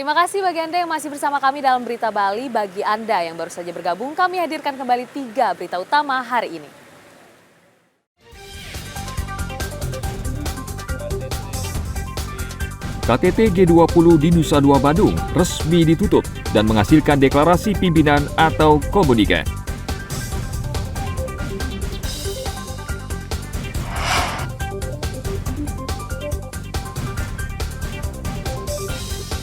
Terima kasih bagi Anda yang masih bersama kami dalam Berita Bali. Bagi Anda yang baru saja bergabung, kami hadirkan kembali 3 berita utama hari ini. KTT G20 di Nusa Dua Badung resmi ditutup dan menghasilkan deklarasi pimpinan atau komunike.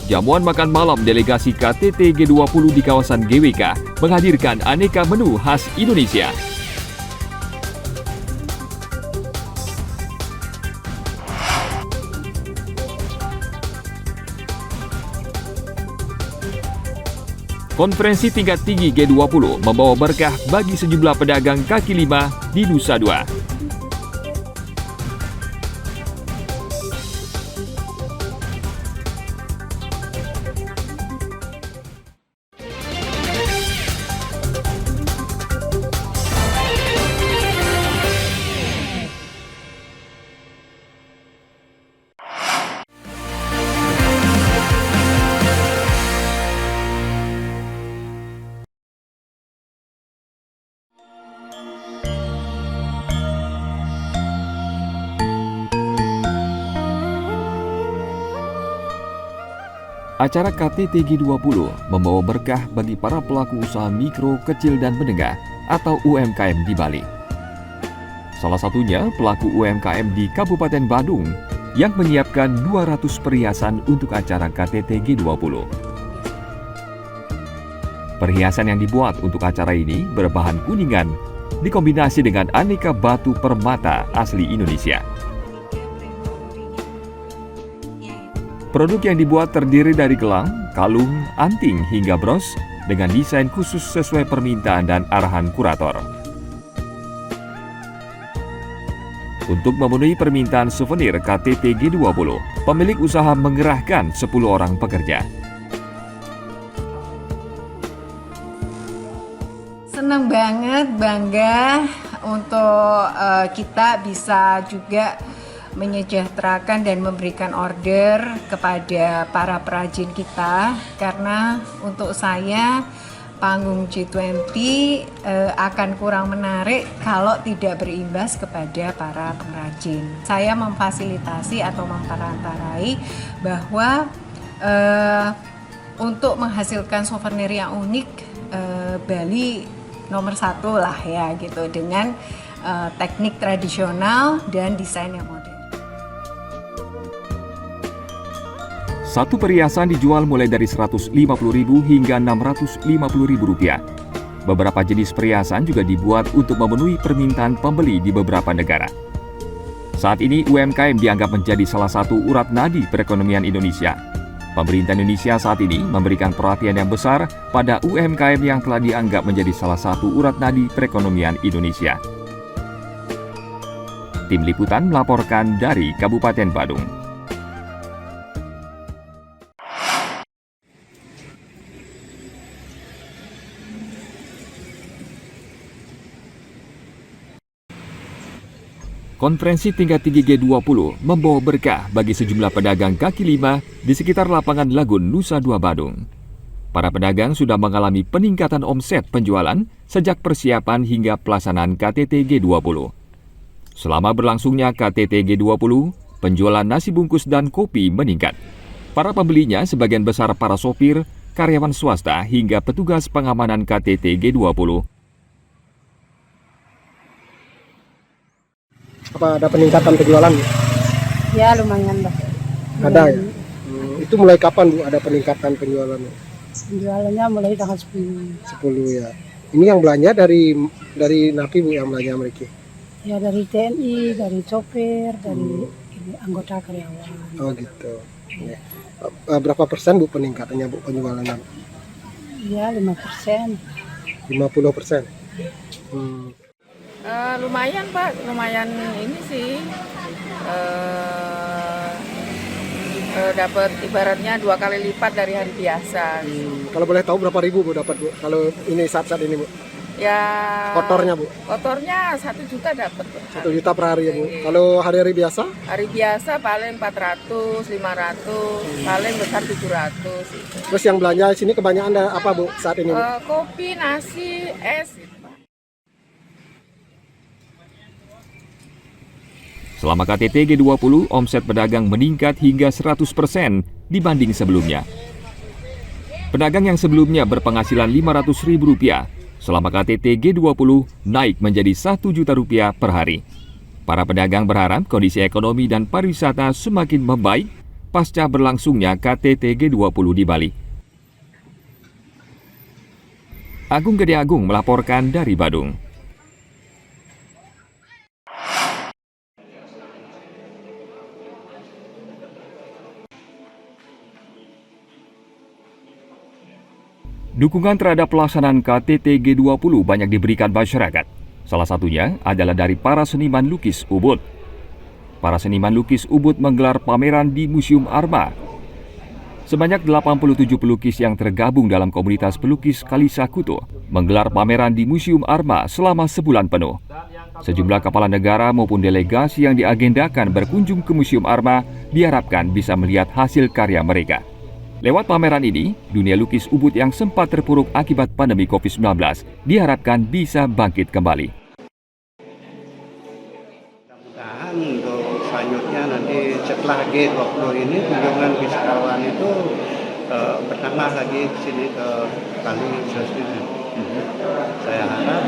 Jamuan makan malam delegasi KTT G20 di kawasan GWK menghadirkan aneka menu khas Indonesia. Konferensi tingkat tinggi G20 membawa berkah bagi sejumlah pedagang kaki lima di Nusa Dua. Acara KTT G20 membawa berkah bagi para pelaku usaha mikro, kecil, dan menengah atau UMKM di Bali. Salah satunya pelaku UMKM di Kabupaten Badung yang menyiapkan 200 perhiasan untuk acara KTT G20. Perhiasan yang dibuat untuk acara ini berbahan kuningan, dikombinasi dengan aneka batu permata asli Indonesia. Produk yang dibuat terdiri dari gelang, kalung, anting, hingga bros dengan desain khusus sesuai permintaan dan arahan kurator. Untuk memenuhi permintaan souvenir KTT G20, pemilik usaha mengerahkan 10 orang pekerja. Senang banget, bangga untuk kita bisa juga menyejahterakan dan memberikan order kepada para perajin kita, karena untuk saya panggung G20 akan kurang menarik kalau tidak berimbas kepada para pengrajin. Saya memfasilitasi atau memperantarai bahwa untuk menghasilkan souvenir yang unik, Bali nomor 1 lah ya gitu, dengan teknik tradisional dan desain yang modern. Satu perhiasan dijual mulai dari Rp150.000 hingga Rp650.000. Beberapa jenis perhiasan juga dibuat untuk memenuhi permintaan pembeli di beberapa negara. Saat ini UMKM dianggap menjadi salah satu urat nadi perekonomian Indonesia. Pemerintah Indonesia saat ini memberikan perhatian yang besar pada UMKM yang telah dianggap menjadi salah satu urat nadi perekonomian Indonesia. Tim Liputan melaporkan dari Kabupaten Badung. Konferensi tingkat tinggi G20 membawa berkah bagi sejumlah pedagang kaki lima di sekitar lapangan Lagun, Nusa Dua Badung. Para pedagang sudah mengalami peningkatan omset penjualan sejak persiapan hingga pelaksanaan KTT G20. Selama berlangsungnya KTT G20, penjualan nasi bungkus dan kopi meningkat. Para pembelinya sebagian besar para sopir, karyawan swasta hingga petugas pengamanan KTT G20. Apa ada peningkatan penjualan? Ya lumayan lah. Ada ya? Itu mulai kapan Bu ada peningkatan penjualan? Penjualannya mulai tanggal 10. 10 ya. Ini yang belanja dari napi Bu yang belanja mereka? Ya dari TNI, dari sopir, dari anggota karyawan. Oh gitu. Ya. Berapa persen Bu peningkatannya Bu penjualannya? Ya 5%. 50%. Lumayan Pak, lumayan ini sih, dapat ibaratnya 2 kali lipat dari hari biasa. Kalau boleh tahu berapa ribu Bu dapat Bu kalau ini saat-saat ini Bu? Ya. Kotornya Bu? Kotornya 1 juta dapat. 1 juta per hari ya Bu. Kalau hari-hari biasa? Hari biasa paling 400, 500, paling besar 700. Gitu. Terus yang belanja di sini kebanyakan ada apa Bu saat ini Bu? Kopi, nasi, es. Gitu. Selama KTT G20, omset pedagang meningkat hingga 100% dibanding sebelumnya. Pedagang yang sebelumnya berpenghasilan Rp500.000, selama KTT G20 naik menjadi Rp1 juta per hari. Para pedagang berharap kondisi ekonomi dan pariwisata semakin membaik pasca berlangsungnya KTT G20 di Bali. Agung Gede Agung melaporkan dari Badung. Dukungan terhadap pelaksanaan KTT G20 banyak diberikan masyarakat. Salah satunya adalah dari para seniman lukis Ubud. Para seniman lukis Ubud menggelar pameran di Museum Arma. Sebanyak 87 pelukis yang tergabung dalam komunitas pelukis Kalisa Kuto menggelar pameran di Museum Arma selama sebulan penuh. Sejumlah kepala negara maupun delegasi yang diagendakan berkunjung ke Museum Arma diharapkan bisa melihat hasil karya mereka. Lewat pameran ini, dunia lukis Ubud yang sempat terpuruk akibat pandemi COVID-19 diharapkan bisa bangkit kembali. Mudah-mudahan untuk selanjutnya nanti setelah G20 ini kunjungan wisatawan itu bertambah lagi ke sini ke Bali khususnya. Saya harap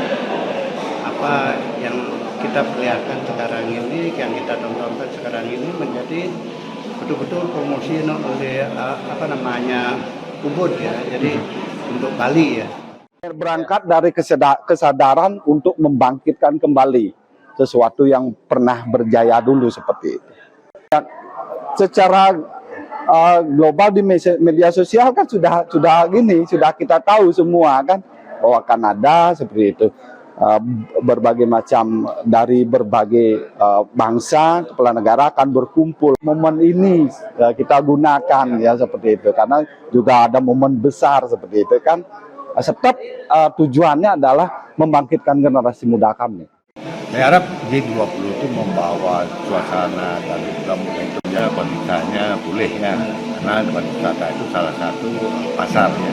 apa yang kita perlihatkan sekarang ini, yang kita tontonkan sekarang ini menjadi betul-betul promosi oleh Ubud ya, jadi untuk Bali ya. Berangkat dari kesadaran untuk membangkitkan kembali sesuatu yang pernah berjaya dulu seperti itu. Secara global di media sosial kan sudah kita tahu semua kan bahwa Kanada seperti itu. Berbagai macam dari berbagai bangsa kepala negara akan berkumpul. Momen ini kita gunakan ya seperti itu karena juga ada momen besar seperti itu kan. Tetap tujuannya adalah membangkitkan generasi muda kami. Saya harap G20 itu membawa suasana dan juga momentumnya pariwisatanya boleh ya, karena pariwisata itu salah satu pasarnya.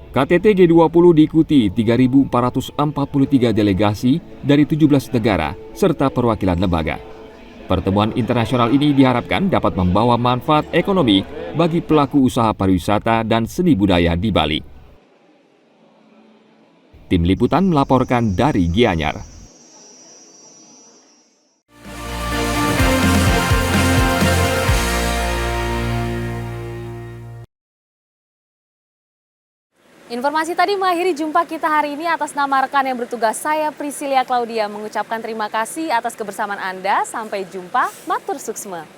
KTT G20 diikuti 3.443 delegasi dari 17 negara serta perwakilan lembaga. Pertemuan internasional ini diharapkan dapat membawa manfaat ekonomi bagi pelaku usaha pariwisata dan seni budaya di Bali. Tim Liputan melaporkan dari Gianyar. Informasi tadi mengakhiri jumpa kita hari ini. Atas nama rekan yang bertugas, saya Priscilia Claudia mengucapkan terima kasih atas kebersamaan Anda. Sampai jumpa, matur suksma.